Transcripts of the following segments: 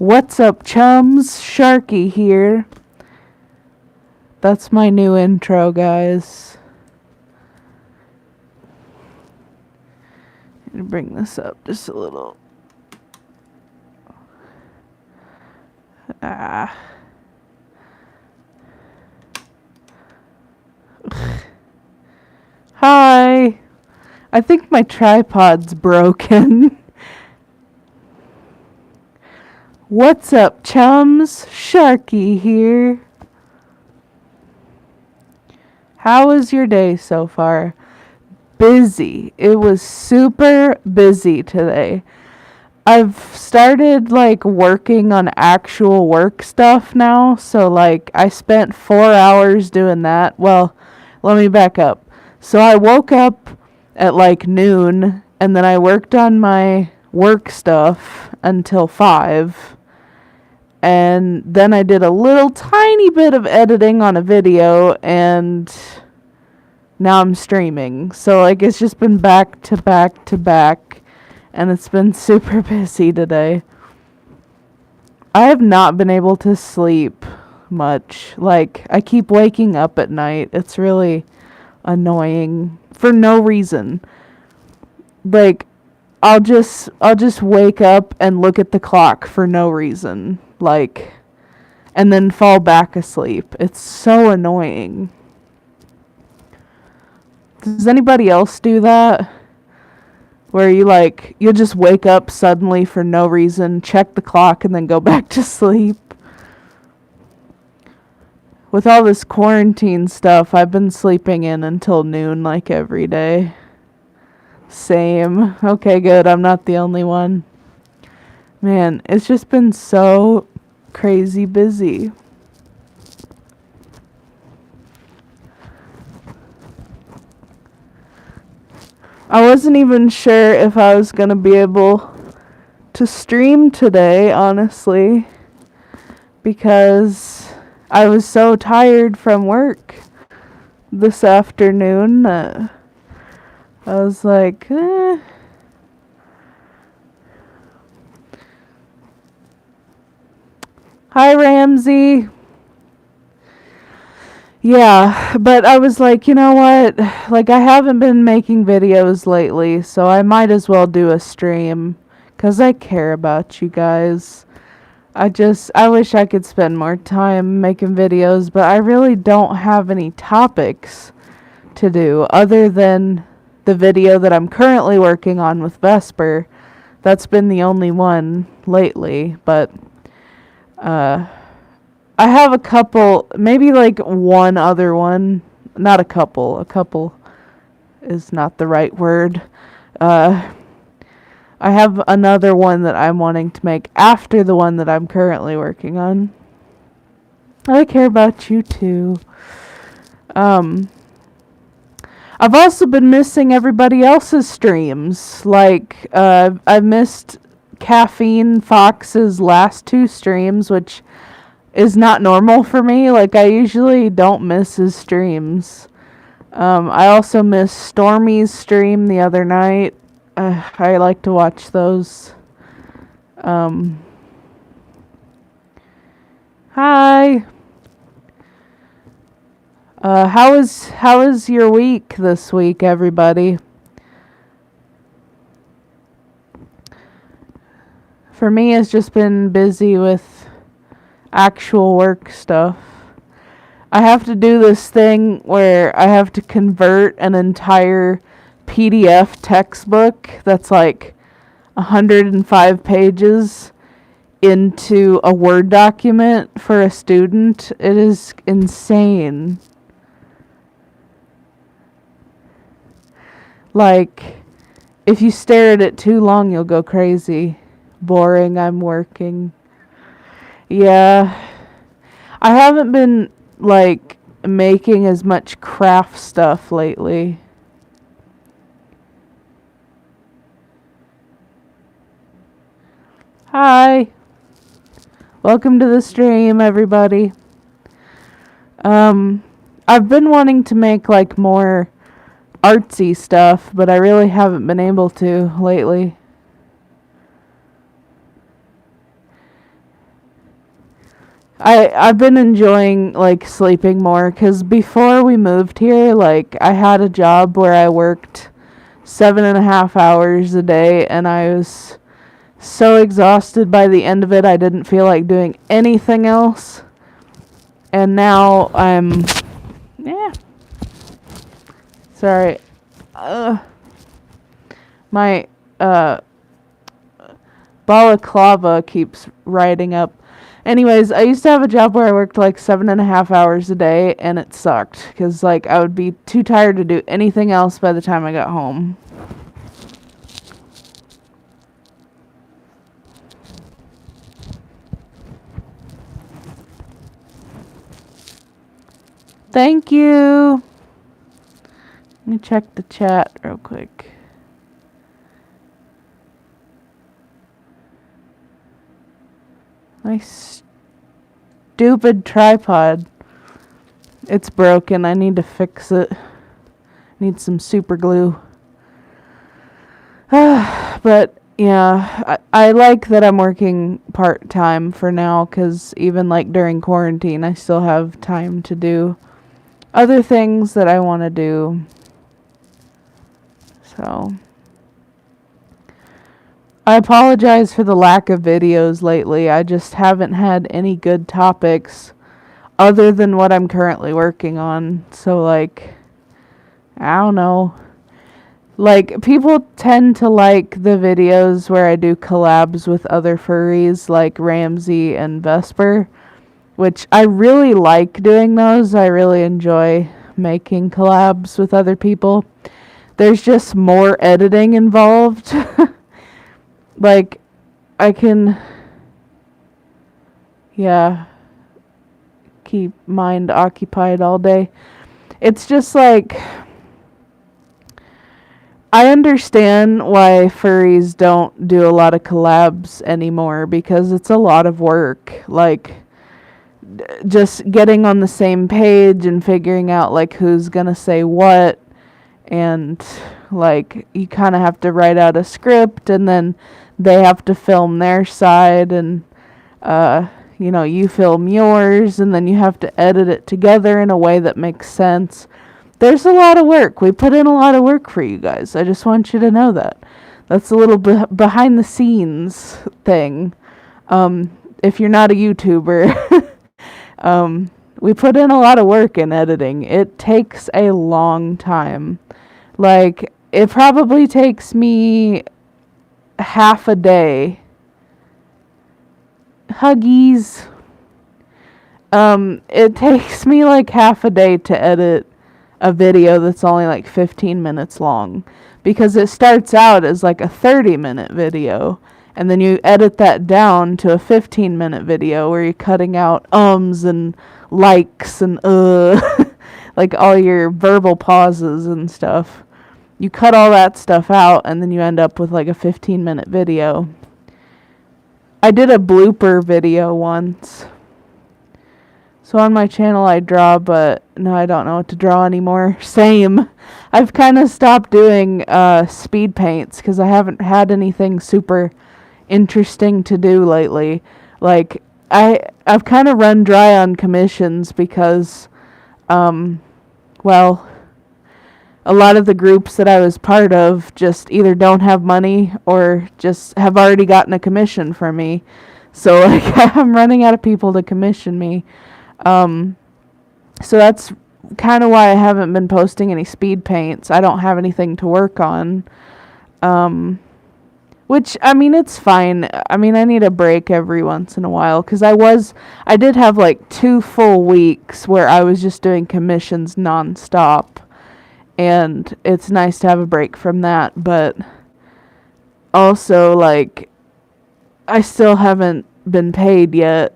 What's up, chums? Sharkie here. That's my new intro, guys. I'm gonna bring this up just a little. Hi. I think my tripod's broken. What's up, chums? Sharkie here. How was your day so far? Busy. It was super busy today. I've started working on actual work stuff now. So I spent 4 hours doing that. Well, let me back up. So I woke up at noon and then I worked on my work stuff until 5. And then I did a little tiny bit of editing on a video, and now I'm streaming. So it's just been back to back to back, and it's been super busy today. I have not been able to sleep much. I keep waking up at night. It's really annoying for no reason. I'll just wake up and look at the clock for no reason. And then fall back asleep. It's so annoying. Does anybody else do that? Where you'll just wake up suddenly for no reason, check the clock, and then go back to sleep? With all this quarantine stuff, I've been sleeping in until noon every day. Same. Okay, good. I'm not the only one. Man, it's just been so crazy busy. I wasn't even sure if I was going to be able to stream today, honestly, because I was so tired from work this afternoon that I was like, Hi, Ramsey. Yeah, but I was like, you know what? I haven't been making videos lately, so I might as well do a stream, because I care about you guys. I wish I could spend more time making videos, but I really don't have any topics to do other than the video that I'm currently working on with Vesper. That's been the only one lately, but I have a couple, maybe one other one. Not a couple. A couple is not the right word. I have another one that I'm wanting to make after the one that I'm currently working on. I care about you too. I've also been missing everybody else's streams. I've missed Caffeine Fox's last 2 streams, which is not normal for me. I usually don't miss his streams. I also missed Stormy's stream the other night. I like to watch those. Hi. How is your week this week, everybody? For me, it's just been busy with actual work stuff. I have to do this thing where I have to convert an entire PDF textbook that's 105 pages into a Word document for a student. It is insane. If you stare at it too long, you'll go crazy. Boring, I'm working. Yeah. I haven't been, making as much craft stuff lately. Hi. Welcome to the stream, everybody. I've been wanting to make more artsy stuff, but I really haven't been able to lately. I've been enjoying like sleeping more because before we moved here, like I had a job where I worked 7.5 hours a day, and I was so exhausted by the end of it. I didn't feel like doing anything else, and now I'm yeah. Sorry, my balaclava keeps riding up. Anyways, I used to have a job where I worked like 7.5 hours a day, and it sucked because like I would be too tired to do anything else by the time I got home. Thank you. Let me check the chat real quick. My stupid tripod. It's broken. I need to fix it. Need some super glue. But yeah, I like that I'm working part-time for now, because even like during quarantine I still have time to do other things that I want to do. So I apologize for the lack of videos lately. I just haven't had any good topics other than what I'm currently working on. So like, I don't know. Like, people tend to like the videos where I do collabs with other furries like Ramsey and Vesper, which I really like doing those. I really enjoy making collabs with other people. There's just more editing involved. Like, I can, yeah, keep mind occupied all day. It's just like, I understand why furries don't do a lot of collabs anymore, because it's a lot of work. Like, just getting on the same page and figuring out like who's gonna say what, and like you kind of have to write out a script, and then they have to film their side, and you film yours, and then you have to edit it together in a way that makes sense. There's a lot of work. We put in a lot of work for you guys. I just want you to know that. That's a little behind the scenes thing. If you're not a YouTuber, we put in a lot of work in editing. It takes a long time. Like, it probably takes me half a day. Huggies. It takes me like half a day to edit a video that's only like 15 minutes long, because it starts out as like a 30-minute video, and then you edit that down to a 15-minute video where you're cutting out ums and likes and like all your verbal pauses and stuff. You cut all that stuff out, and then you end up with like a 15-minute video. I did a blooper video once. So on my channel I draw, but now I don't know what to draw anymore. Same. I've kind of stopped doing speed paints because I haven't had anything super interesting to do lately. Like, I've kind of run dry on commissions because, well, a lot of the groups that I was part of just either don't have money or just have already gotten a commission from me. So like, I'm running out of people to commission me. So that's kind of why I haven't been posting any speed paints. I don't have anything to work on. Which, I mean, it's fine. I mean, I need a break every once in a while, because I did have like 2 full weeks where I was just doing commissions nonstop. And it's nice to have a break from that, but also, like, I still haven't been paid yet,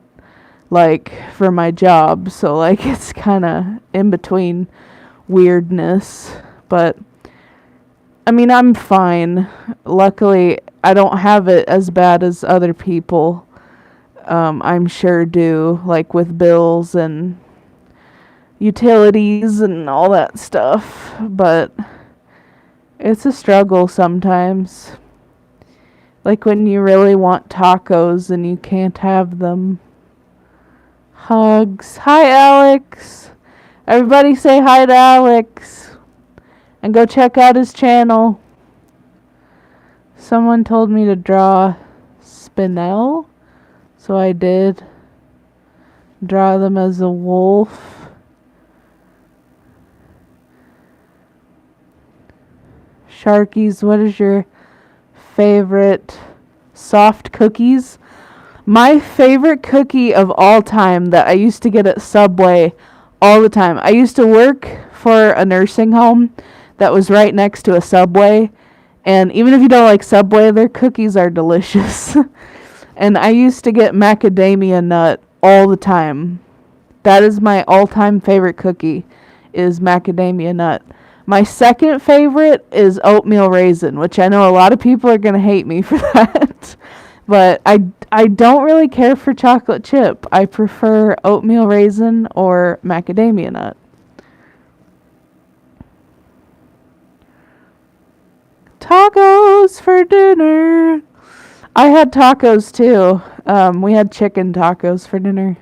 like, for my job, so, like, it's kind of in between weirdness, but, I mean, I'm fine. Luckily, I don't have it as bad as other people, I'm sure do, like, with bills and utilities and all that stuff, but it's a struggle sometimes. Like when you really want tacos and you can't have them. Hugs. Hi, Alex. Everybody say hi to Alex. And go check out his channel. Someone told me to draw Spinel. So I did. Draw them as a wolf. Sharkies, what is your favorite soft cookies? My favorite cookie of all time that I used to get at Subway all the time. I used to work for a nursing home that was right next to a Subway. And even if you don't like Subway, their cookies are delicious. And I used to get macadamia nut all the time. That is my all-time favorite cookie, is macadamia nut. My second favorite is oatmeal raisin, which I know a lot of people are going to hate me for that. But I don't really care for chocolate chip. I prefer oatmeal raisin or macadamia nut. Tacos for dinner. I had tacos too. We had chicken tacos for dinner.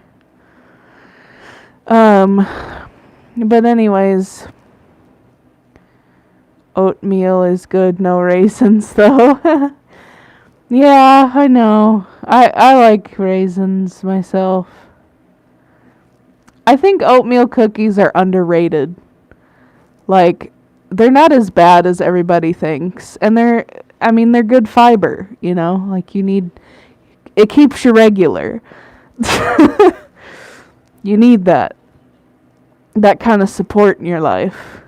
But anyways, oatmeal is good, no raisins though. Yeah, I know. I like raisins myself. I think oatmeal cookies are underrated. Like, they're not as bad as everybody thinks. And they're good fiber, you know? Like, it keeps you regular. You need that kind of support in your life.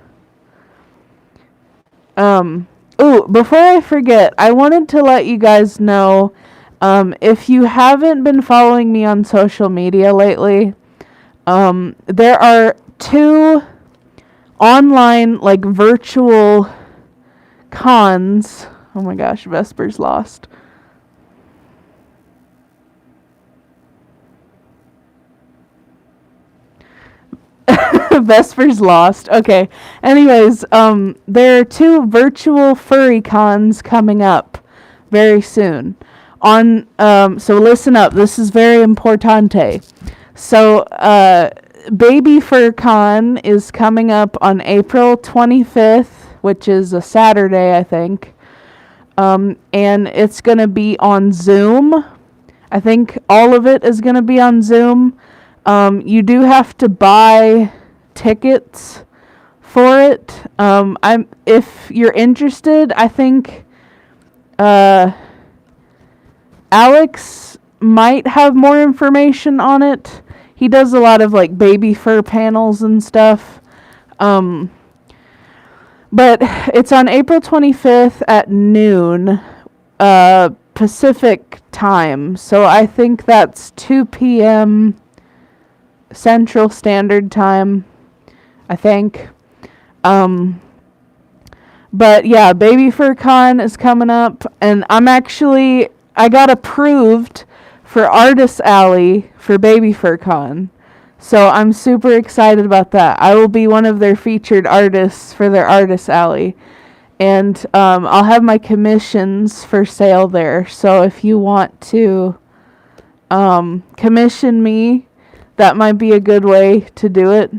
Before I forget, I wanted to let you guys know, if you haven't been following me on social media lately, there are 2 online, like, virtual cons. Oh my gosh, Vesper's lost. Vesper's lost. Okay. Anyways, there are 2 virtual furry cons coming up very soon. So listen up. This is very importante. So, Baby Fur Con is coming up on April 25th, which is a Saturday, I think. And it's going to be on Zoom. I think all of it is going to be on Zoom. You do have to buy tickets for it. If you're interested, I think Alex might have more information on it. He does a lot of like baby fur panels and stuff. But it's on April 25th at noon Pacific time. So I think that's 2 p.m. Central Standard Time, I think. But yeah, Baby Fur Con is coming up, and I got approved for Artist Alley for Baby Fur Con. So I'm super excited about that. I will be one of their featured artists for their Artist Alley. And I'll have my commissions for sale there. So if you want to commission me, that might be a good way to do it.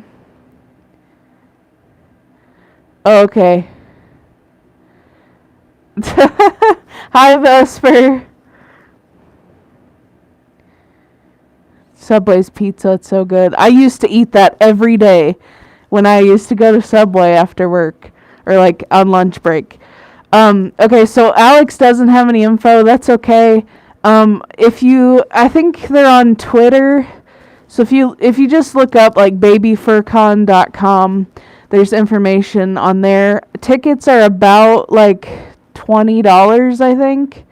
Okay. Hi, Vesper. Subway's pizza, it's so good. I used to eat that every day when I used to go to Subway after work or like on lunch break. Okay, so Alex doesn't have any info. That's okay. I think they're on Twitter. So if you just look up like babyfurcon.com, there's information on there. Tickets are about like $20, I think.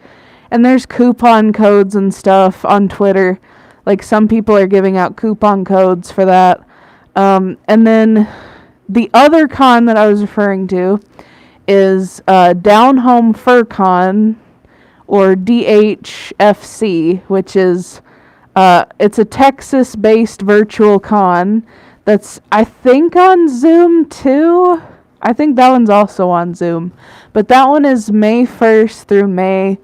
And there's coupon codes and stuff on Twitter. Like some people are giving out coupon codes for that. And then the other con that I was referring to is Down Home Fur Con, or DHFC, which is it's a Texas-based virtual con that's, I think, on Zoom too. I think that one's also on Zoom. But that one is May 1st through May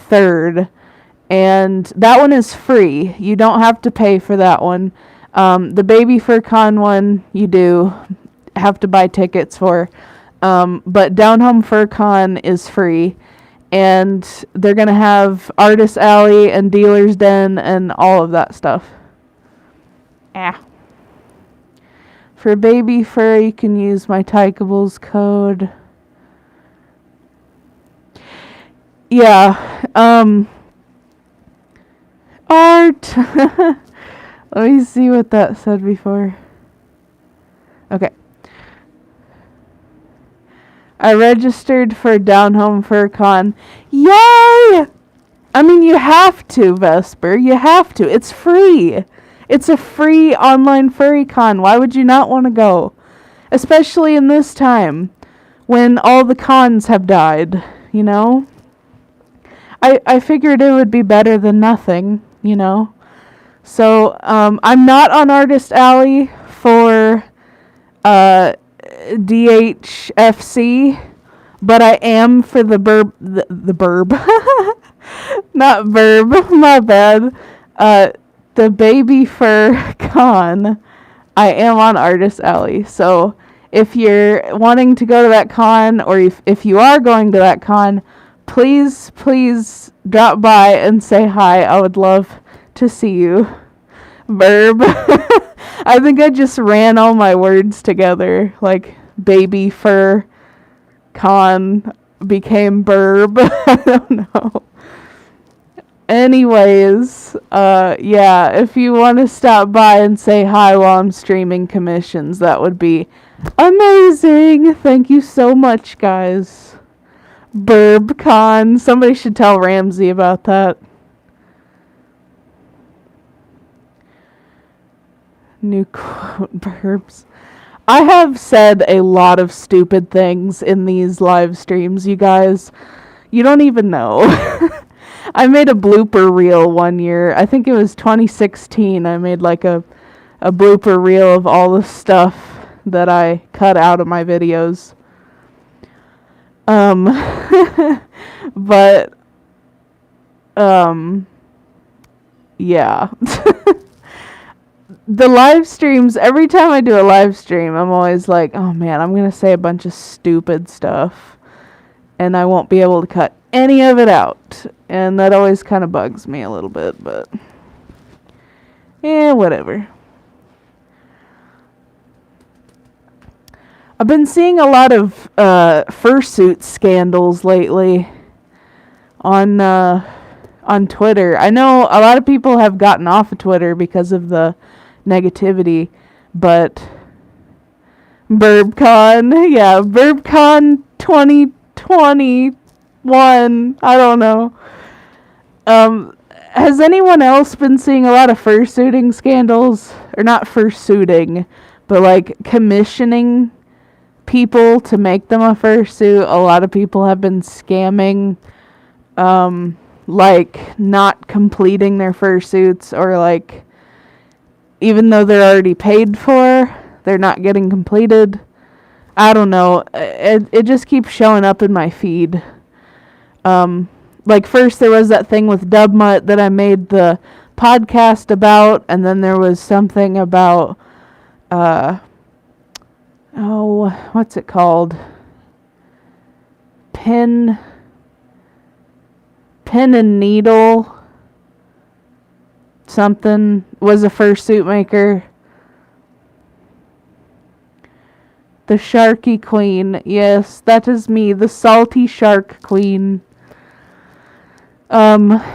3rd. And that one is free. You don't have to pay for that one. The Baby Fur Con one, you do have to buy tickets for. But Down Home Fur Con is free. And they're going to have Artist Alley and Dealer's Den and all of that stuff. For baby fur, you can use my Tykables code. Yeah. Art. Let me see what that said before. Okay. I registered for Down Home Fur Con. Yay! I mean, you have to, Vesper. You have to. It's free. It's a free online furry con. Why would you not want to go? Especially in this time when all the cons have died, you know? I figured it would be better than nothing, you know? So, I'm not on Artist Alley for DHFC, but I am for the burb, the burb. Not verb, my bad. The Baby Fur Con, I am on Artist Alley. So if you're wanting to go to that con, or if you are going to that con, please drop by and say hi. I would love to see you. Verb. I think I just ran all my words together. Like Baby Fur Con became burb. I don't know. Anyways, yeah, if you want to stop by and say hi while I'm streaming commissions, that would be amazing. Thank you so much, guys. BurbCon. Somebody should tell Ramsey about that. New quote, burbs. I have said a lot of stupid things in these live streams, you guys. You don't even know. I made a blooper reel one year. I think it was 2016. I made like a blooper reel of all the stuff that I cut out of my videos. But yeah. The live streams, every time I do a live stream, I'm always like, oh man, I'm going to say a bunch of stupid stuff and I won't be able to cut any of it out. And that always kind of bugs me a little bit, but yeah, whatever. I've been seeing a lot of fursuit scandals lately on Twitter. I know a lot of people have gotten off of Twitter because of the negativity, but BurbCon, yeah, BurbCon 2021, I don't know. Has anyone else been seeing a lot of fursuiting scandals? Or not fursuiting, but like commissioning people to make them a fursuit. A lot of people have been scamming, like not completing their fursuits, or like even though they're already paid for, they're not getting completed. I don't know. It just keeps showing up in my feed. Like first there was that thing with Dubmutt that I made the podcast about, and then there was something about what's it called? Pin and Needle something was a fursuit maker. The Sharkie Queen. Yes, that is me, the salty shark queen. I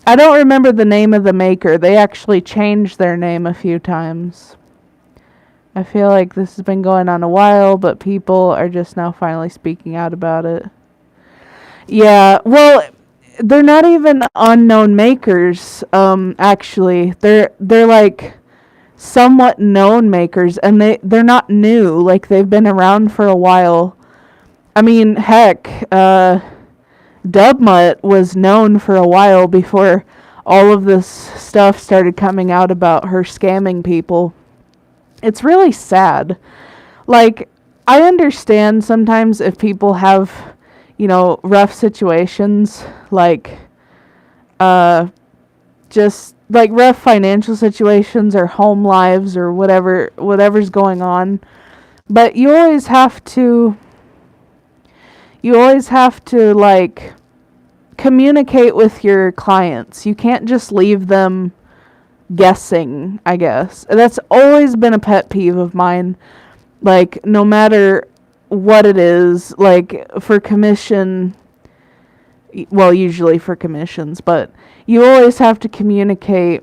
don't remember the name of the maker. They actually changed their name a few times. I feel like this has been going on a while, but people are just now finally speaking out about it. Yeah, well, they're not even unknown makers, actually. They're like somewhat known makers, and they're not new. Like, they've been around for a while. I mean, heck, Dubmutt was known for a while before all of this stuff started coming out about her scamming people. It's really sad. Like, I understand sometimes if people have, you know, rough situations, like, just like rough financial situations or home lives or whatever's going on. But you always have to like communicate with your clients. You can't just leave them guessing, I guess. That's always been a pet peeve of mine. Like, no matter what it is, like for commission, well, usually for commissions, but you always have to communicate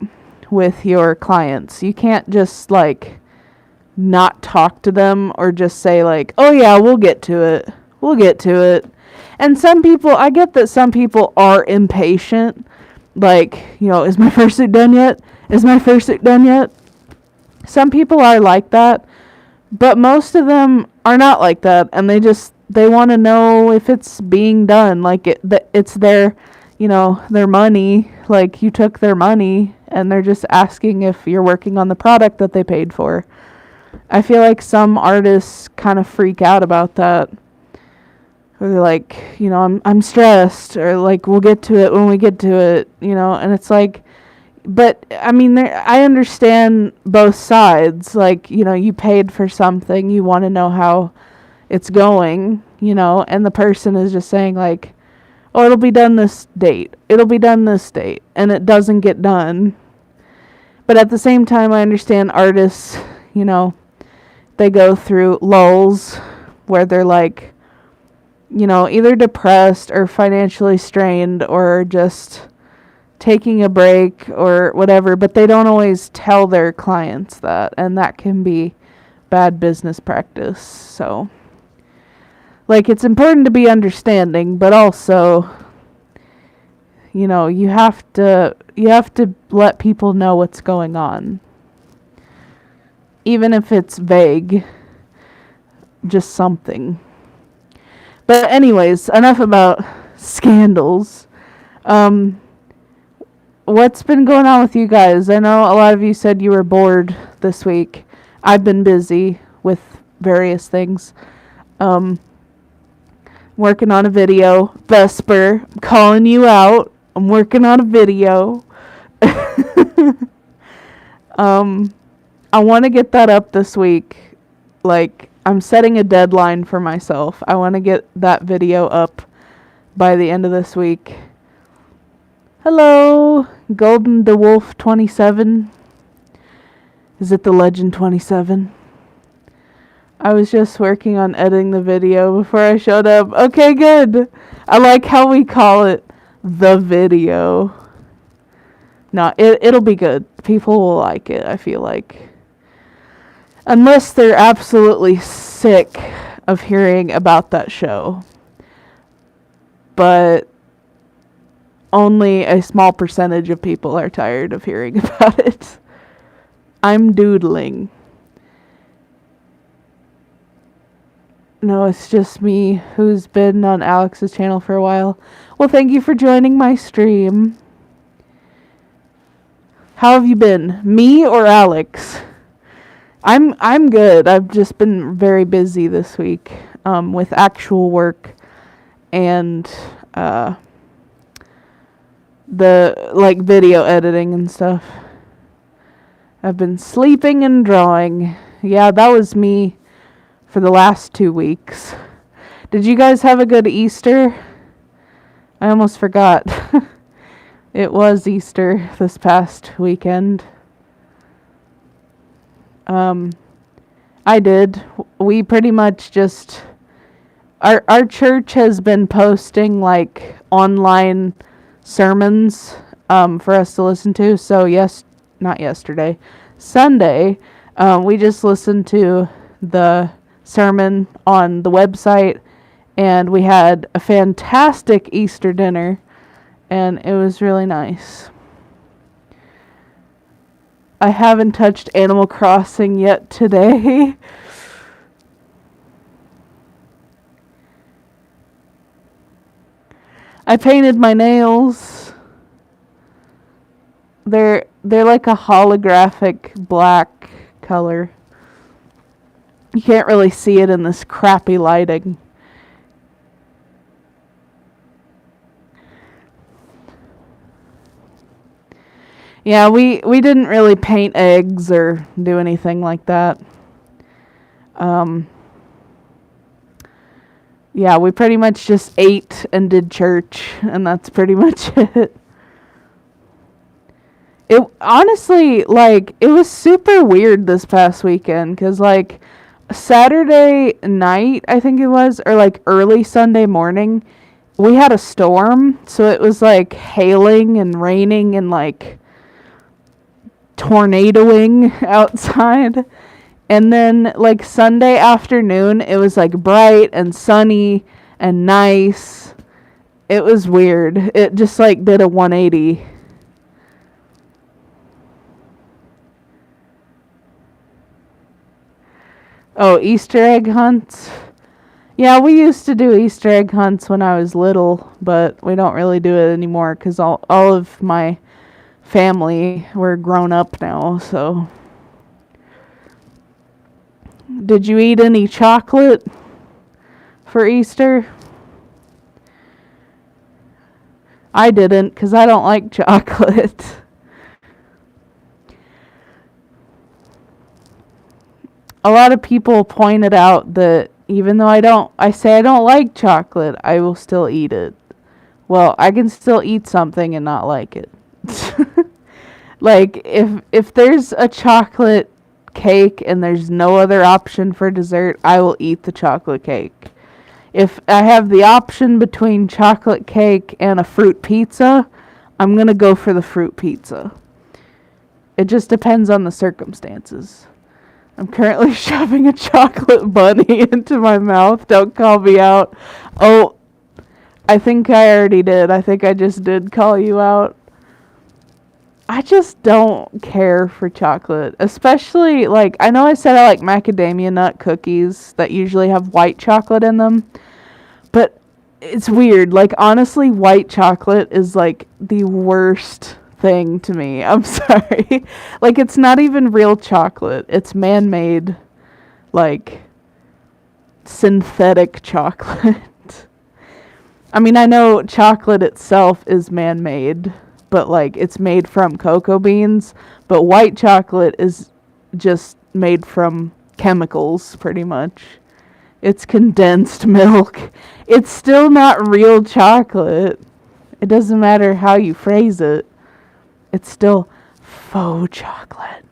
with your clients. You can't just like not talk to them or just say like, oh yeah, we'll get to it. We'll get to it. And some people, I get that some people are impatient. Like, is my fursuit done yet? Is my fursuit done yet? Some people are like that, but most of them are not like that, and they want to know if it's being done. Like it's their, their money. Like you took their money, and they're just asking if you're working on the product that they paid for. I feel like some artists kind of freak out about that. Or they're like, I'm stressed, or like, we'll get to it when we get to it, and it's like, but I mean, I understand both sides. Like, you paid for something, you want to know how it's going, and the person is just saying like, oh, it'll be done this date, and it doesn't get done. But at the same time, I understand artists, they go through lulls where they're like, either depressed or financially strained or just taking a break or whatever, but they don't always tell their clients that, and that can be bad business practice. So, like, it's important to be understanding, but also, you have to let people know what's going on. Even if it's vague, just something. But anyways, enough about scandals. What's been going on with you guys? I know a lot of you said you were bored this week. I've been busy with various things. Working on a video. Vesper, I'm calling you out. I'm working on a video. I want to get that up this week. Like, I'm setting a deadline for myself. I want to get that video up by the end of this week. Hello, Golden the Wolf 27. Is it the Legend 27? I was just working on editing the video before I showed up. Okay, good. I like how we call it the video. No, it'll be good. People will like it, I feel like. Unless they're absolutely sick of hearing about that show. But only a small percentage of people are tired of hearing about it. I'm doodling. No, it's just me who's been on Alex's channel for a while. Well, thank you for joining my stream. How have you been? Me or Alex? I'm good. I've just been very busy this week with actual work and the like video editing and stuff. I've been sleeping and drawing. Yeah, that was me for the last 2 weeks. Did you guys have a good Easter? I almost forgot. It was Easter this past weekend. I did. We pretty much just... Our church has been posting, like, online sermons for us to listen to. So, not yesterday. Sunday, we just listened to the sermon on the website, and we had a fantastic Easter dinner, and it was really nice. I haven't touched Animal Crossing yet today. I painted my nails. They're like a holographic black color. You can't really see it in this crappy lighting. Yeah, we didn't really paint eggs or do anything like that. Yeah, we pretty much just ate and did church, and that's pretty much it. It honestly, like, it was super weird this past weekend, because, like, Saturday night, I think it was, or, like, early Sunday morning, we had a storm, so it was, like, hailing and raining and, like, tornadoing outside. And then, like, Sunday afternoon, it was, like, bright and sunny and nice. It was weird. It just, like, did a 180. Oh, Easter egg hunts? Yeah, we used to do Easter egg hunts when I was little, but we don't really do it anymore because all of my family, we're grown up now, so. Did you eat any chocolate for Easter? I didn't because I don't like chocolate. A lot of people pointed out that even though I say I don't like chocolate, I will still eat it. Well, I can still eat something and not like it. Like, if there's a chocolate cake and there's no other option for dessert, I will eat the chocolate cake. If I have the option between chocolate cake and a fruit pizza, I'm going to go for the fruit pizza. It just depends on the circumstances. I'm currently shoving a chocolate bunny into my mouth. Don't call me out. Oh, I think I already did. I think I just did call you out. I just don't care for chocolate. Especially, like, I know I said I like macadamia nut cookies that usually have white chocolate in them. But it's weird. Like, honestly, white chocolate is, like, the worst thing to me. I'm sorry. Like, it's not even real chocolate. It's man-made, like, synthetic chocolate. I mean, I know chocolate itself is man-made, but, like, it's made from cocoa beans. But white chocolate is just made from chemicals, pretty much. It's condensed milk. It's still not real chocolate. It doesn't matter how you phrase it. It's still faux chocolate.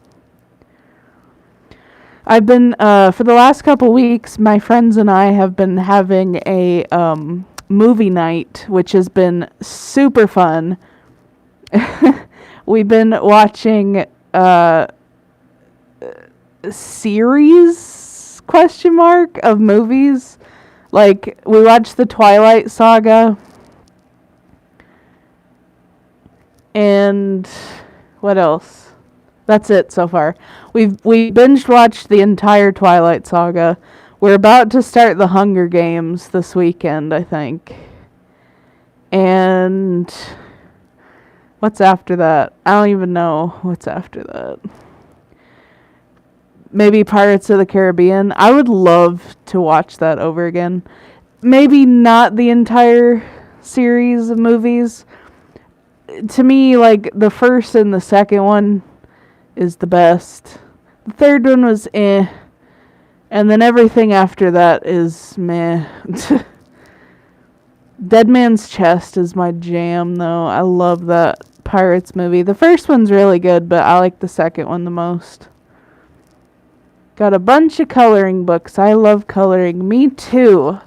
I've been, for the last couple weeks, my friends and I have been having a movie night, which has been super fun. We've been watching series of movies. Like, we watched the Twilight Saga. And what else? That's it so far. We binge watched the entire Twilight Saga. We're about to start the Hunger Games this weekend, I think. And what's after that? I don't even know what's after that. Maybe Pirates of the Caribbean. I would love to watch that over again. Maybe not the entire series of movies. To me, like, the first and the second one is the best. The third one was eh. And then everything after that is meh. Dead Man's Chest is my jam, though. I love that Pirates movie. The first one's really good, but I like the second one the most. Got a bunch of coloring books. I love coloring. Me too.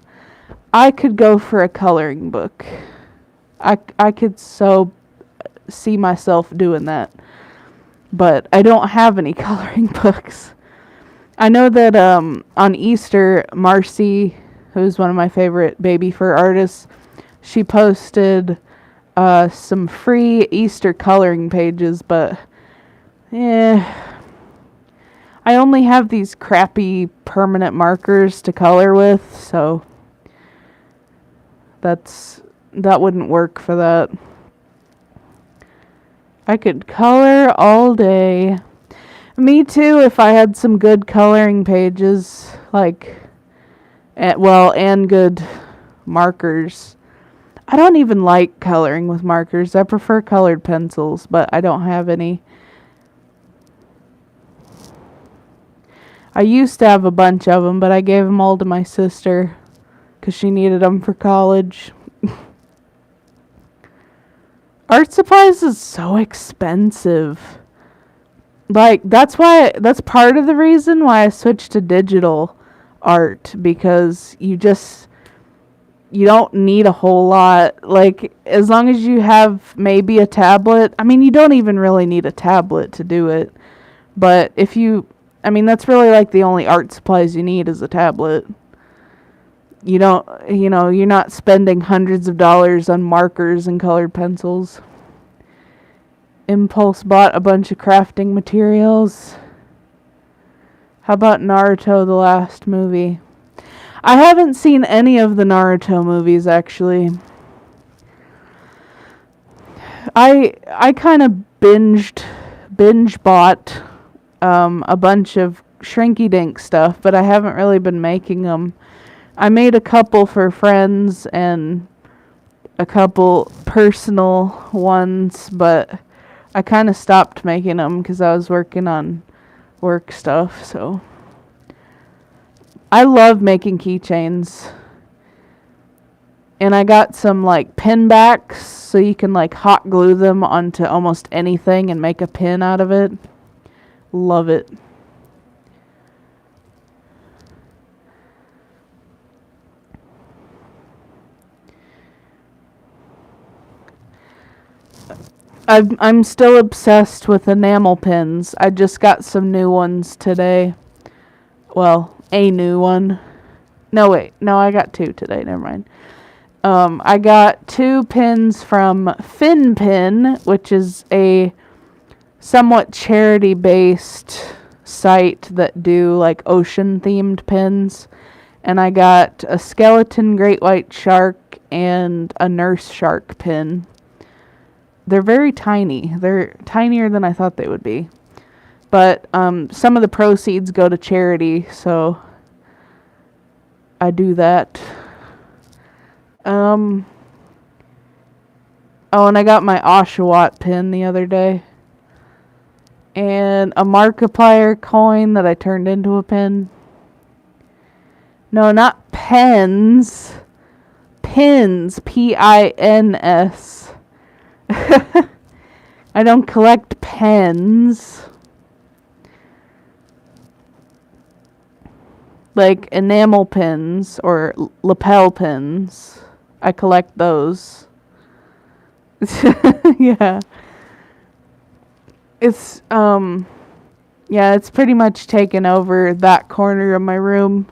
I could go for a coloring book. I could so see myself doing that. But I don't have any coloring books. I know that on Easter, Marcy, who's one of my favorite baby fur artists, she posted some free Easter coloring pages, but I only have these crappy permanent markers to color with, so that wouldn't work for that. I could color all day. Me too, if I had some good coloring pages, like, and good markers. I don't even like coloring with markers. I prefer colored pencils, but I don't have any. I used to have a bunch of them, but I gave them all to my sister because she needed them for college. Art supplies is so expensive. Like, that's part of the reason why I switched to digital art, because you don't need a whole lot. Like, as long as you have maybe a tablet. I mean, you don't even really need a tablet to do it. But that's really like the only art supplies you need is a tablet. You're not spending hundreds of dollars on markers and colored pencils. Impulse bought a bunch of crafting materials. How about Naruto, the last movie? I haven't seen any of the Naruto movies, actually. I kind of binge bought a bunch of Shrinky Dink stuff, but I haven't really been making them. I made a couple for friends and a couple personal ones, but I kind of stopped making them because I was working on work stuff. So I love making keychains, and I got some like pin backs so you can like hot glue them onto almost anything and make a pin out of it. Love it. I'm still obsessed with enamel pins. I just got some new ones today. Well, a new one. No, wait. No, I got two today. Never mind. I got 2 pins from Fin Pin, which is a somewhat charity-based site that do like ocean-themed pins. And I got a skeleton great white shark and a nurse shark pin. They're very tiny. They're tinier than I thought they would be. But some of the proceeds go to charity, so I do that. Oh, and I got my Oshawott pin the other day. And a Markiplier coin that I turned into a pin. No, not pens. Pins. Pins. I don't collect pens. Like enamel pins or lapel pins. I collect those. Yeah. It's it's pretty much taken over that corner of my room.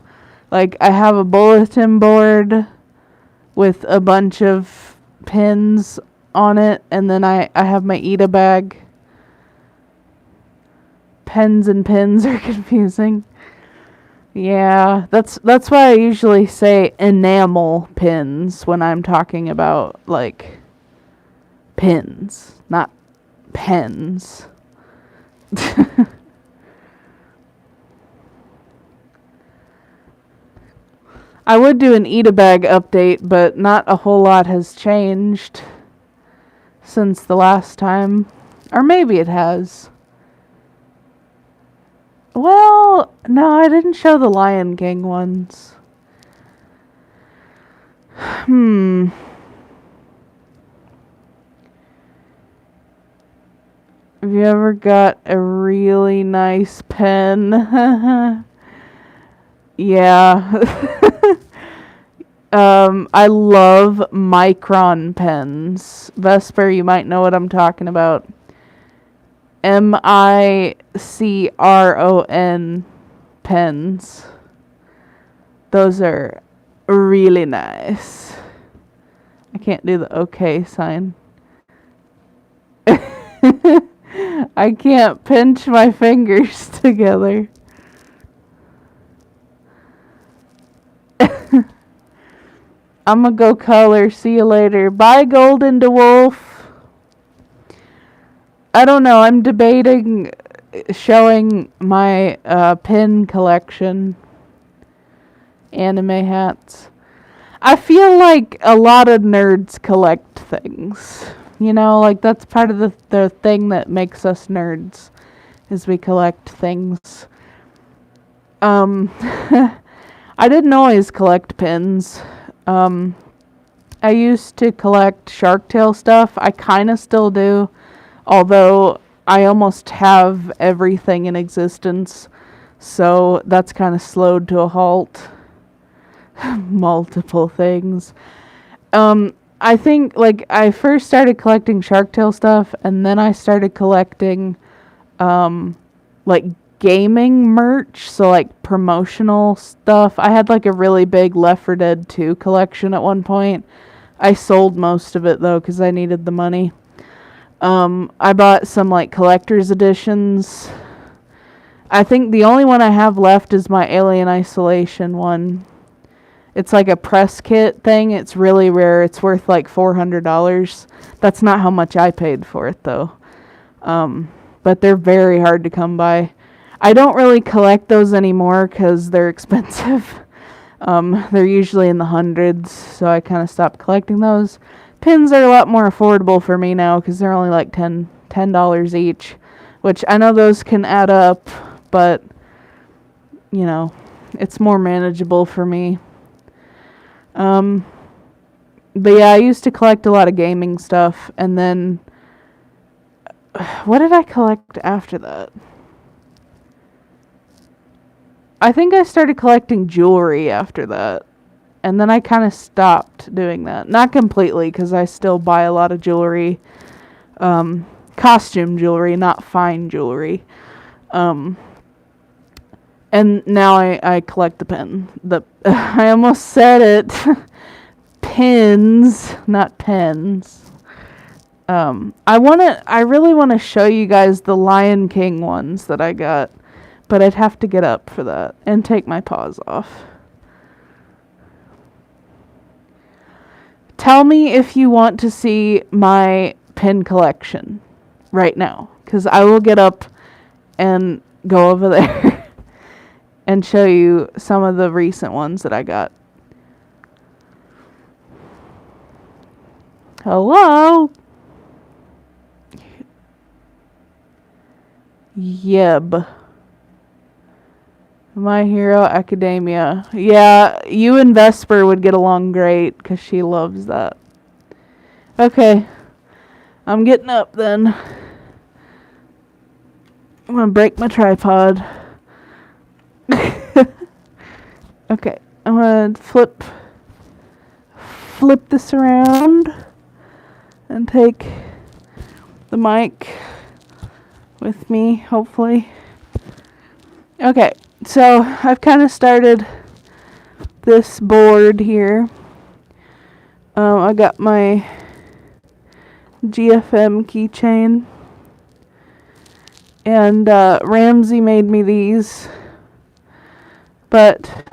Like, I have a bulletin board with a bunch of pins on it, and then I have my Eda bag. Pens and pins are confusing. Yeah, that's why I usually say enamel pins when I'm talking about like pins, not pens. I would do an Eda bag update, but not a whole lot has changed since the last time. Or maybe it has. Well, no, I didn't show the Lion King ones. Have you ever got a really nice pen? Yeah. I love Micron pens. Vesper, you might know what I'm talking about. Micron pens. Those are really nice. I can't do the okay sign. I can't pinch my fingers together. I'm gonna go color. See you later. Bye, Golden DeWolf. I don't know. I'm debating showing my pin collection. Anime hats. I feel like a lot of nerds collect things. You know, like that's part of the thing that makes us nerds is we collect things. I didn't always collect pins. I used to collect Shark Tale stuff. I kind of still do, although I almost have everything in existence. So that's kind of slowed to a halt. Multiple things. I think like I first started collecting Shark Tale stuff, and then I started collecting like gaming merch, so like promotional stuff. I had like a really big Left 4 Dead 2 collection at one point. I sold most of it though because I needed the money. I bought some like collector's editions. I think the only one I have left is my Alien Isolation one. It's like a press kit thing. It's really rare. It's worth like $400. That's not how much I paid for it though. But they're very hard to come by. I don't really collect those anymore because they're expensive. They're usually in the hundreds, so I kind of stopped collecting those. Pins are a lot more affordable for me now because they're only like $10 each, which I know those can add up, but you know, it's more manageable for me. But yeah, I used to collect a lot of gaming stuff, and then what did I collect after that? I think I started collecting jewelry after that, and then I kind of stopped doing that. Not completely, because I still buy a lot of jewelry, costume jewelry, not fine jewelry. And now I collect the pen. I almost said it. Pins, not pens. I really want to show you guys the Lion King ones that I got, but I'd have to get up for that and take my paws off. Tell me if you want to see my pin collection right now, because I will get up and go over there. And show you some of the recent ones that I got. Hello? Yeb. My Hero Academia. Yeah, you and Vesper would get along great because she loves that. Okay. I'm getting up then. I'm going to break my tripod. Okay, I'm gonna flip this around and take the mic with me, hopefully. Okay, so I've kind of started this board here. I got my GFM keychain, and Ramsey made me these. But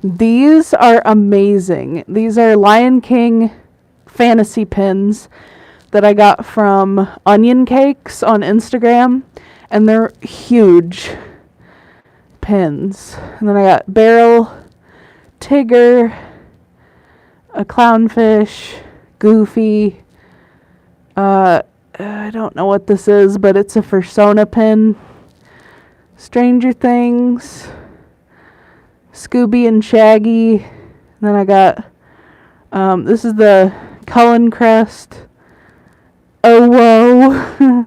these are amazing. These are Lion King fantasy pins that I got from Onion Cakes on Instagram. And they're huge pins. And then I got Beryl, Tigger, a clownfish, Goofy. I don't know what this is, but it's a Fursona pin. Stranger Things. Scooby and Shaggy. And then I got, this is the Cullen Crest. Oh, whoa.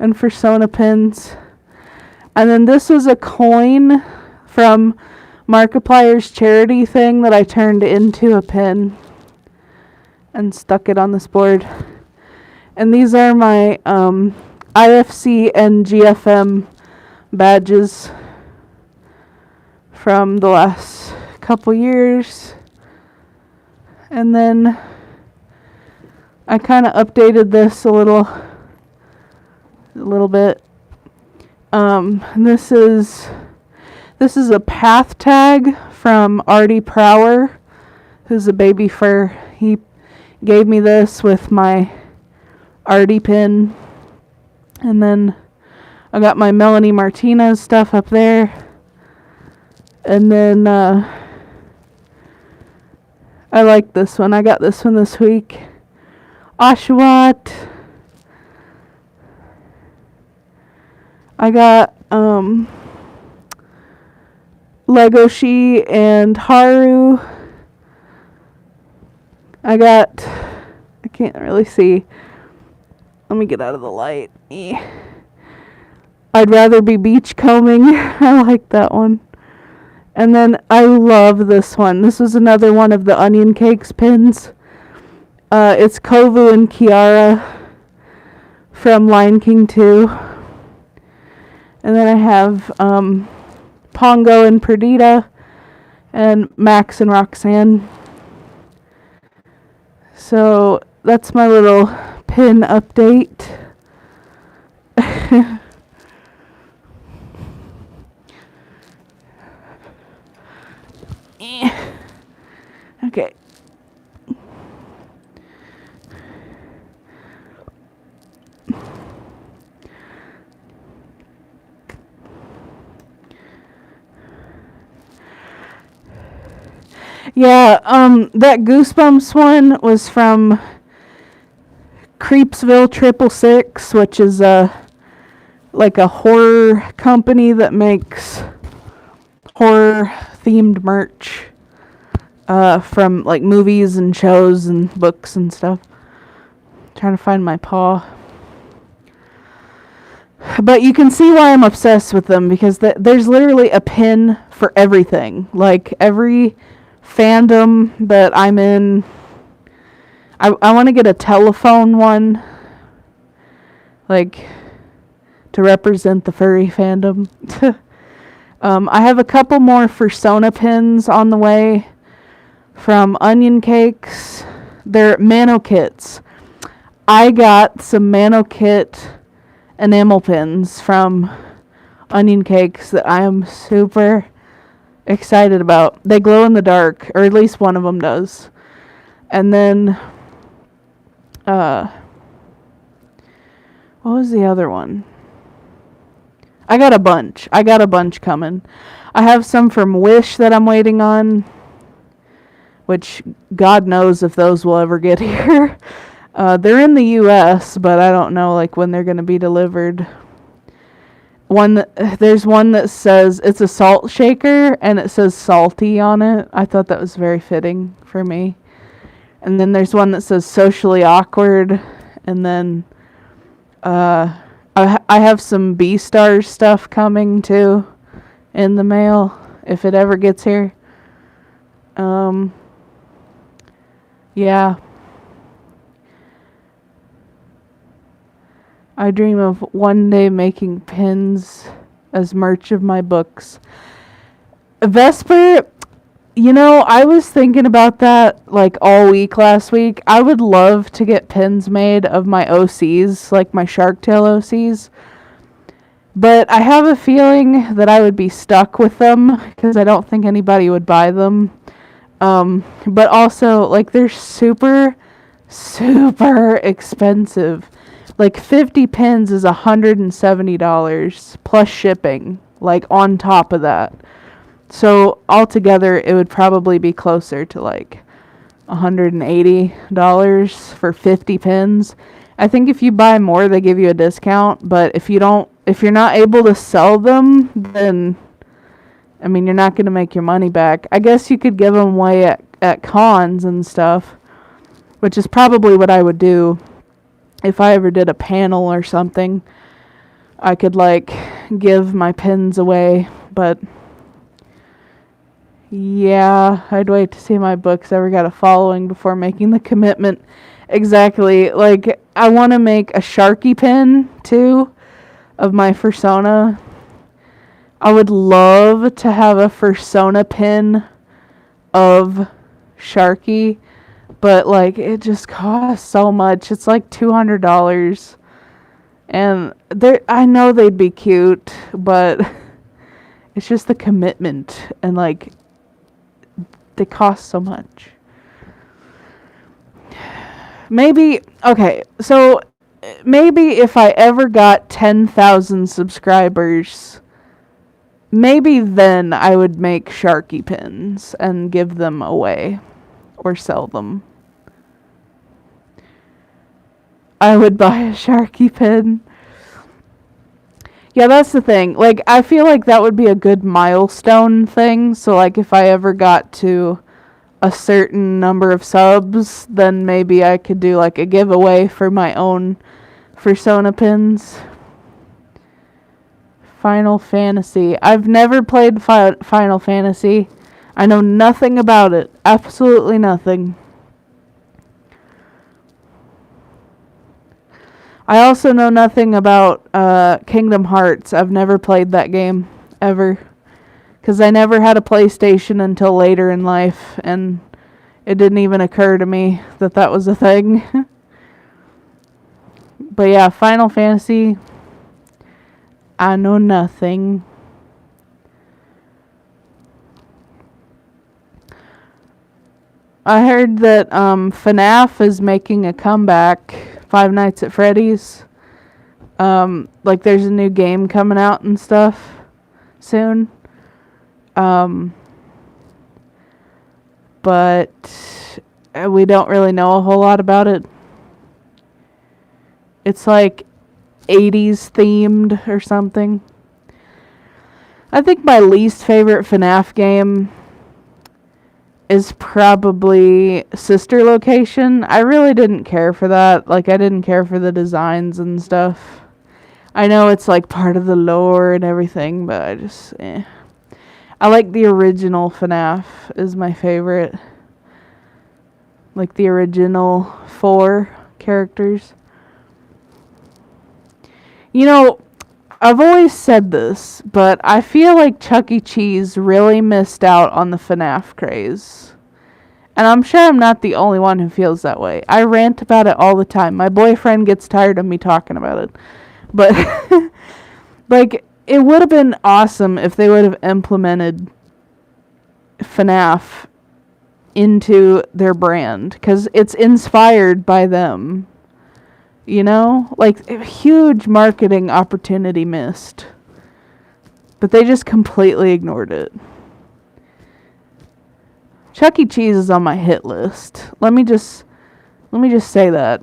And Fursona pins. And then this was a coin from Markiplier's charity thing that I turned into a pin and stuck it on this board. And these are my IFC and GFM badges from the last couple years. And then I kind of updated this a little bit. This is a path tag from Artie Prower, who's a baby fur. He gave me this with my Artie pin. And then I got my Melanie Martinez stuff up there. And then I like this one. I got this one this week. Oshawott. I got Legoshi and Haru. I can't really see. Let me get out of the light. I'd rather be beachcombing. I like that one. And then I love this one. This was another one of the onion cakes pins. It's Kovu and Kiara from Lion King 2. And then I have Pongo and Perdita and Max and Roxanne. So that's my little pin update. Okay. Yeah, that Goosebumps one was from Creepsville 666, which is like a horror company that makes horror themed merch from like movies and shows and books and stuff. Trying to find my paw. But you can see why I'm obsessed with them, because there's literally a pin for everything. Like every fandom that I'm in. I want to get a telephone one, like to represent the furry fandom. I have a couple more Fursona pins on the way from Onion Cakes. They're Mano kits. I got some Mano kit enamel pins from Onion Cakes that I am super excited about. They glow in the dark, or at least one of them does. And then what was the other one? I got a bunch coming. I have some from Wish that I'm waiting on, which God knows if those will ever get here. They're in the US, but I don't know like when they're going to be delivered. There's one that says it's a salt shaker and it says salty on it. I thought that was very fitting for me. And then there's one that says socially awkward. And then I have some B-Stars stuff coming too in the mail if it ever gets here. Yeah. I dream of one day making pins as merch of my books. Vesper, I was thinking about that like all week last week. I would love to get pins made of my OCs, like my Shark Tail OCs. But I have a feeling that I would be stuck with them because I don't think anybody would buy them. But also, like, they're super, super expensive. Like 50 pins is $170 plus shipping, like on top of that. So altogether, it would probably be closer to like $180 for 50 pins. I think if you buy more, they give you a discount. But if you're not able to sell them, then you're not going to make your money back. I guess you could give them away at cons and stuff, which is probably what I would do. If I ever did a panel or something, I could like give my pins away, but yeah, I'd wait to see my books ever got a following before making the commitment. Exactly. Like, I want to make a Sharkie pin too of my Fursona. I would love to have a Fursona pin of Sharkie. But, like, it just costs so much. It's like $200. And I know they'd be cute, but it's just the commitment. And, like, they cost so much. Maybe if I ever got 10,000 subscribers, maybe then I would make Sharkie pins and give them away. or sell them. I would buy a Sharkie pin. Yeah, that's the thing. Like, I feel like that would be a good milestone thing. So, like, if I ever got to a certain number of subs, then maybe I could do, like, a giveaway for my own Persona pins. Final Fantasy. I've never played Final Fantasy. I know nothing about it. Absolutely nothing. I also know nothing about Kingdom Hearts. I've never played that game, ever. Because I never had a PlayStation until later in life, and it didn't even occur to me that that was a thing. But yeah, Final Fantasy, I know nothing. I heard that FNAF is making a comeback. Five Nights at Freddy's. Like there's a new game coming out and stuff soon. But we don't really know a whole lot about it. It's like 80s themed or something. I think my least favorite FNAF game is probably Sister Location. I really didn't care for that. Like, I didn't care for the designs and stuff. I know it's like part of the lore and everything, but I just, I like the original FNAF is my favorite. Like the original 4 characters. You know, I've always said this, but I feel like Chuck E. Cheese really missed out on the FNAF craze. And I'm sure I'm not the only one who feels that way. I rant about it all the time. My boyfriend gets tired of me talking about it. But, like, it would have been awesome if they would have implemented FNAF into their brand. Because it's inspired by them. You know? Like, a huge marketing opportunity missed. But they just completely ignored it. Chuck E. Cheese is on my hit list. Let me just say that.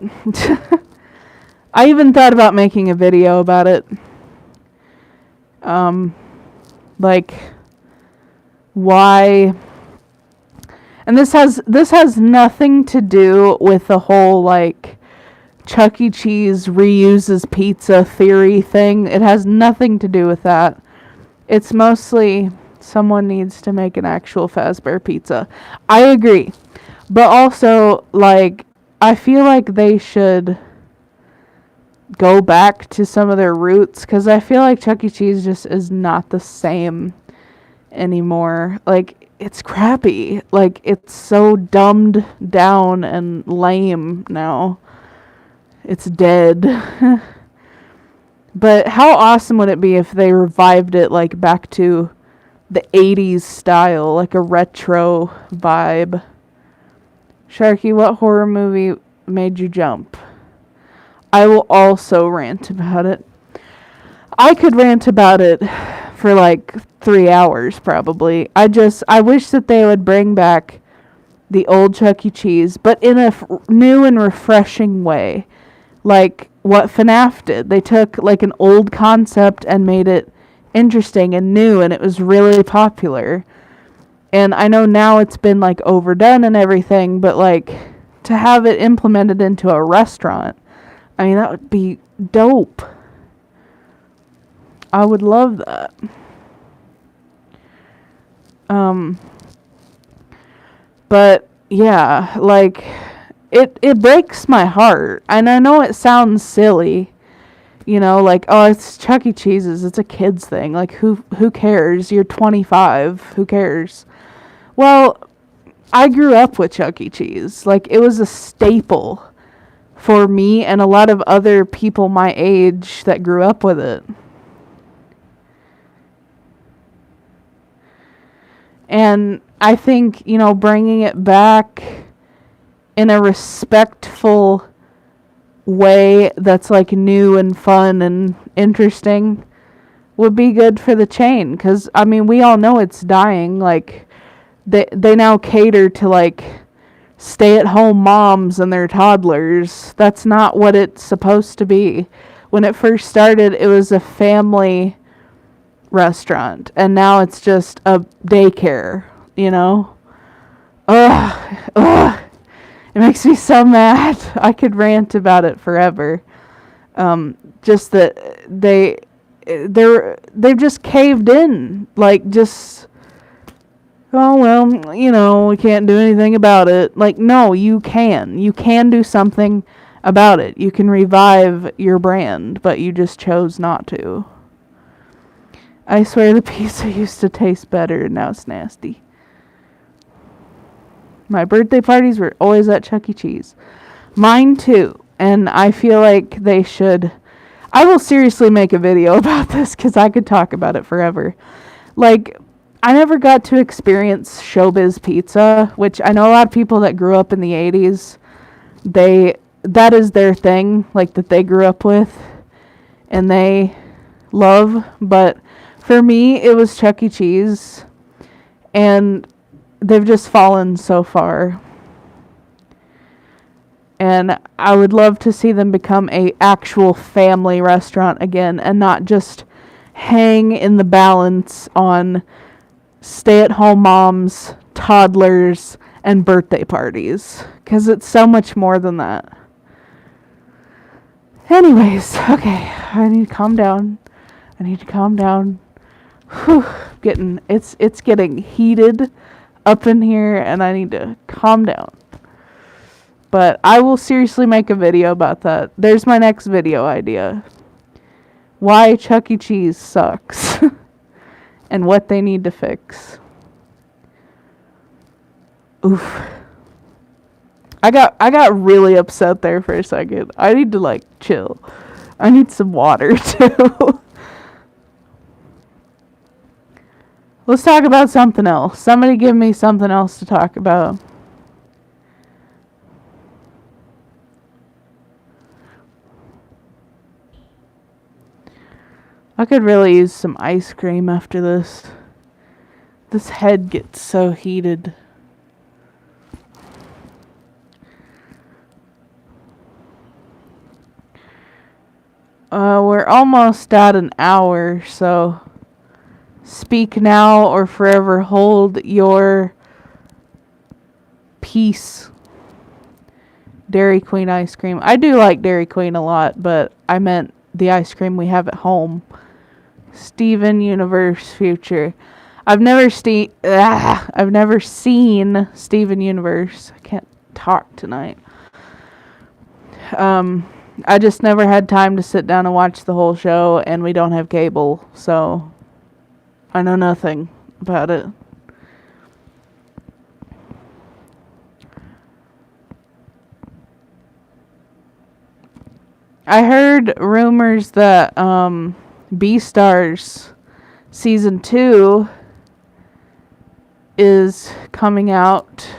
I even thought about making a video about it. Like, why... And this has nothing to do with the whole, like, Chuck E. Cheese reuses pizza theory thing. It has nothing to do with that. It's mostly someone needs to make an actual Fazbear pizza. I agree. But also, like, I feel like they should go back to some of their roots, because I feel like Chuck E. Cheese just is not the same anymore. Like, it's crappy. Like, it's so dumbed down and lame now. It's dead. But how awesome would it be if they revived it, like, back to the 80s style, like a retro vibe? Sharkie, what horror movie made you jump? I will also rant about it. I could rant about it for like 3 hours probably. I wish that they would bring back the old Chuck E. Cheese, but in a new and refreshing way. Like what FNAF did. They took like an old concept and made it interesting and new, and it was really popular. And I know now it's been like overdone and everything, but like to have it implemented into a restaurant, I mean, that would be dope. I would love that. But yeah, like it breaks my heart. And I know it sounds silly. You know, like, oh, it's Chuck E. Cheese's. It's a kid's thing. Like, who cares? You're 25. Who cares? Well, I grew up with Chuck E. Cheese. Like, it was a staple for me and a lot of other people my age that grew up with it. And I think, you know, bringing it back in a respectful way that's like new and fun and interesting would be good for the chain. Because, I mean, we all know it's dying. Like, they now cater to like stay-at-home moms and their toddlers. That's not what it's supposed to be. When it first started, it was a family restaurant, and now it's just a daycare, you know? Ugh, ugh. It makes me so mad. I could rant about it forever. Just that they've just caved in. Like, just, oh, well, you know, we can't do anything about it. Like, no, you can. You can do something about it. You can revive your brand, but you just chose not to. I swear the pizza used to taste better, and now it's nasty. My birthday parties were always at Chuck E. Cheese. Mine too. And I feel like they should. I will seriously make a video about this because I could talk about it forever. Like, I never got to experience Showbiz Pizza, which I know a lot of people that grew up in the 80s, that is their thing, like, that they grew up with and they love. But for me, it was Chuck E. Cheese, and they've just fallen so far. And I would love to see them become a actual family restaurant again, and not just hang in the balance on stay-at-home moms, toddlers, and birthday parties. Because it's so much more than that. Anyways, okay, I need to calm down. Whew, it's getting heated up in here, and I need to calm down. But I will seriously make a video about that. There's my next video idea. Why Chuck E. Cheese sucks. And what they need to fix. Oof. I got really upset there for a second. I need to, like, chill. I need some water too. Let's talk about something else. Somebody give me something else to talk about. I could really use some ice cream after this. This head gets so heated. We're almost at an hour, so speak now or forever hold your peace. Dairy Queen ice cream. I do like Dairy Queen a lot, but I meant the ice cream we have at home. Steven Universe Future. I've never seen Steven Universe. I can't talk tonight. I just never had time to sit down and watch the whole show, and we don't have cable, so I know nothing about it. I heard rumors that Beastars Season 2 is coming out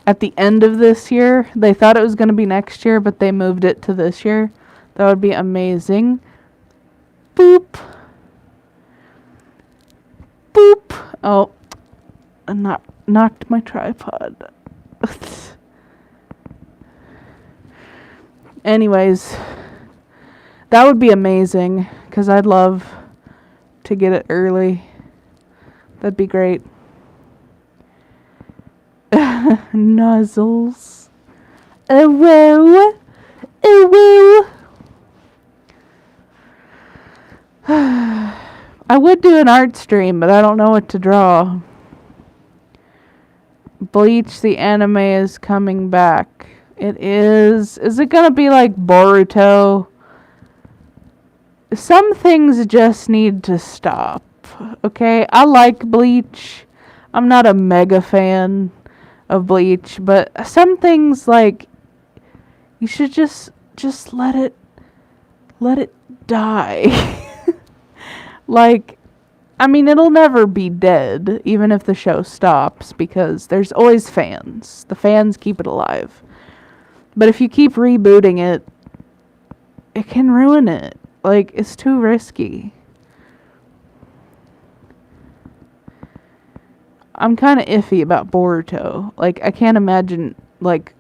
at the end of this year. They thought it was going to be next year, but they moved it to this year. That would be amazing. Boop. Boop. Oh, I knocked my tripod. Anyways, that would be amazing, because I'd love to get it early. That'd be great. Nuzzles. Oh, whoa. Oh, whoa. I would do an art stream, but I don't know what to draw. Bleach the anime is coming back. It is. Is it gonna be like Boruto? Some things just need to stop. Okay? I like Bleach. I'm not a mega fan of Bleach, but some things, like, you should just let it die. Like, I mean, it'll never be dead, even if the show stops, because there's always fans. The fans keep it alive. But if you keep rebooting it, it can ruin it. Like, it's too risky. I'm kind of iffy about Boruto. Like, I can't imagine, like,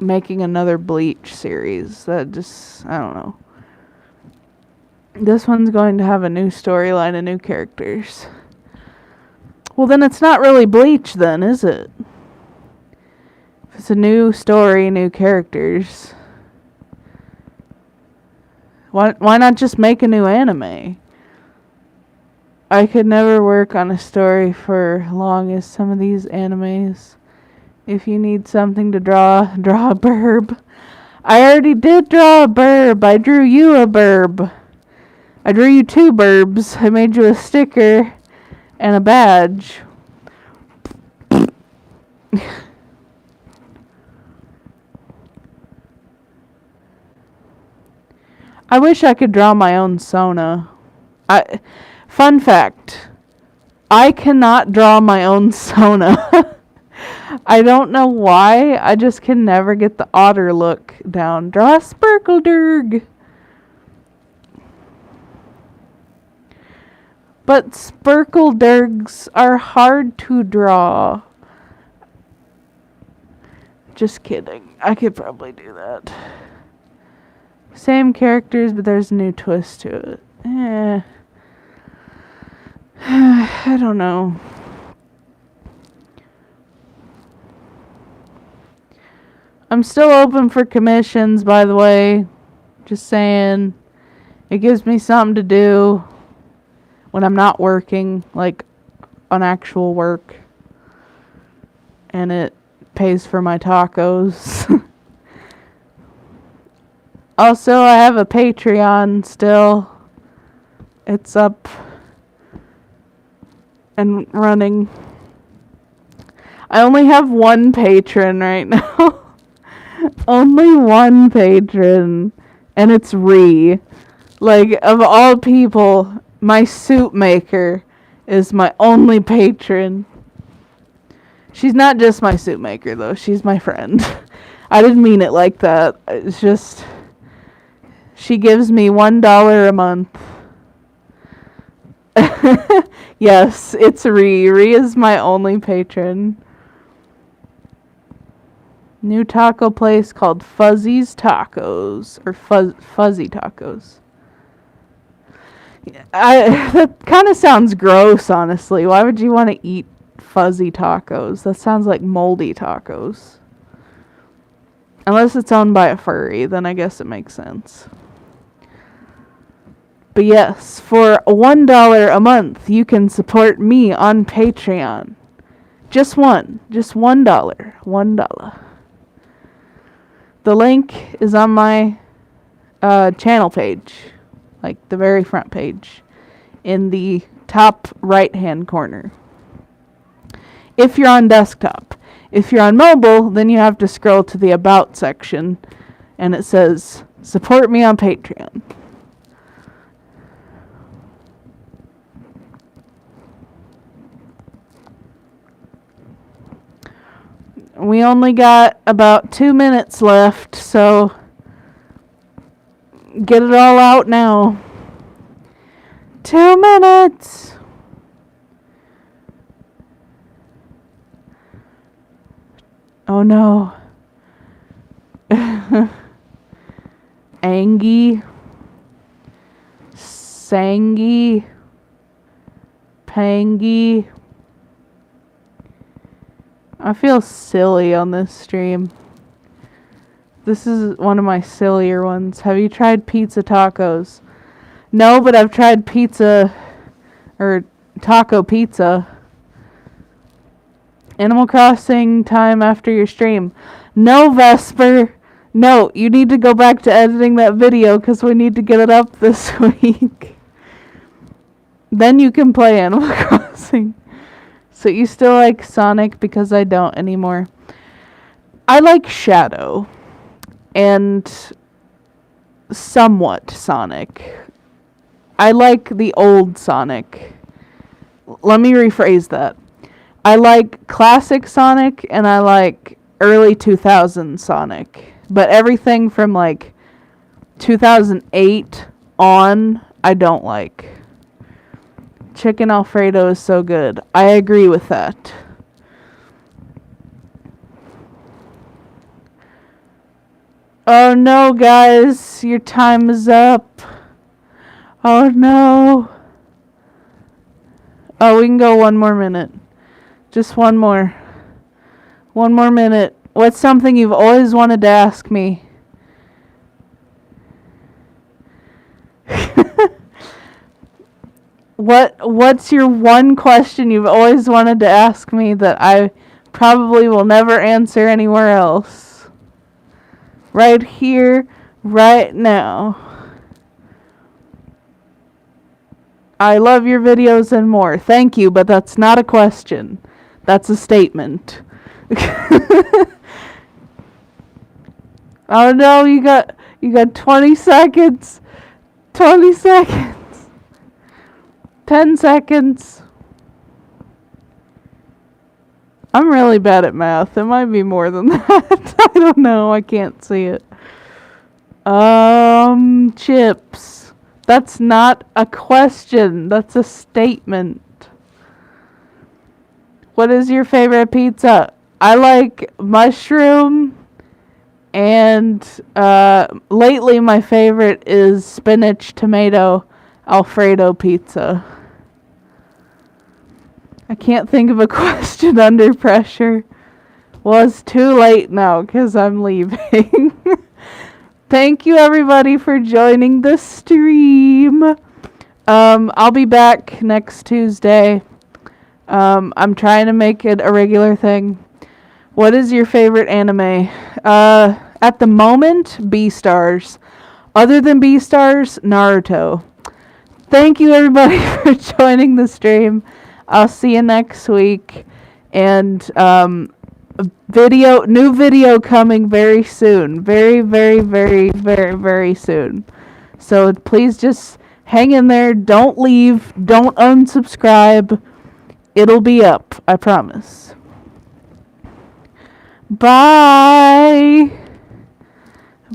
making another Bleach series. That just, I don't know. This one's going to have a new storyline and new characters. Well, then it's not really Bleach then, is it? If it's a new story, new characters. Why not just make a new anime? I could never work on a story for long as some of these animes. If you need something to draw a burb. I already did draw a burb. I drew you a burb. I drew you 2 burbs. I made you a sticker and a badge. I wish I could draw my own Sona. Fun fact. I cannot draw my own Sona. I don't know why. I just can never get the otter look down. Draw a Spurkledurg. But Spurkledurgs are hard to draw. Just kidding. I could probably do that. Same characters, but there's a new twist to it. I don't know. I'm still open for commissions, by the way. Just saying. It gives me something to do when I'm not working, like on actual work. And it pays for my tacos. Also, I have a Patreon still. It's up and running. I only have 1 patron right now. Only 1 patron. And it's Ree. Like, of all people, my soup maker is my only patron. She's not just my soup maker, though. She's my friend. I didn't mean it like that. It's just... She gives me $1 a month. Yes, it's Ree. Ree is my only patron. New taco place called Fuzzy's Tacos. Or Fuzzy Tacos. That kind of sounds gross, honestly. Why would you want to eat fuzzy tacos? That sounds like moldy tacos. Unless it's owned by a furry, then I guess it makes sense. But yes, for $1 a month, you can support me on Patreon. Just $1. $1. The link is on my channel page. Like the very front page. In the top right-hand corner. If you're on desktop. If you're on mobile, then you have to scroll to the About section. And it says, support me on Patreon. We only got about 2 minutes left, so get it all out now. 2 minutes. Oh no. Angie. Sangy. Pangy. I feel silly on this stream. This is one of my sillier ones. Have you tried pizza tacos? No, but I've tried pizza or taco pizza. Animal Crossing time after your stream. No, Vesper. No, you need to go back to editing that video because we need to get it up this week. Then you can play Animal Crossing. So you still like Sonic because I don't anymore. I like Shadow. And somewhat Sonic. I like the old Sonic. Let me rephrase that. I like classic Sonic and I like early 2000s Sonic. But everything from like 2008 on, I don't like. Chicken Alfredo is so good. I agree with that. Oh no, guys, your time is up. Oh no. Oh, we can go one more minute. Just one more. One more minute. What's something you've always wanted to ask me? What's your one question you've always wanted to ask me that I probably will never answer anywhere else? Right here, right now. I love your videos and more. Thank you, but that's not a question. That's a statement. Oh no, you got 20 seconds. 20 seconds. 10 seconds. I'm really bad at math. It might be more than that. I don't know. I can't see it. Chips. That's not a question. That's a statement. What is your favorite pizza? I like mushroom, and lately my favorite is spinach tomato Alfredo pizza. I can't think of a question under pressure. Well, it's too late now because I'm leaving. Thank you everybody for joining the stream. I'll be back next Tuesday. I'm trying to make it a regular thing. What is your favorite anime? At the moment, Beastars. Other than Beastars, Naruto. Thank you everybody for joining the stream. I'll see you next week. And new video coming very soon. Very, very, very, very, very soon. So please just hang in there. Don't leave. Don't unsubscribe. It'll be up. I promise. Bye.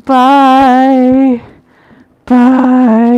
Bye. Bye.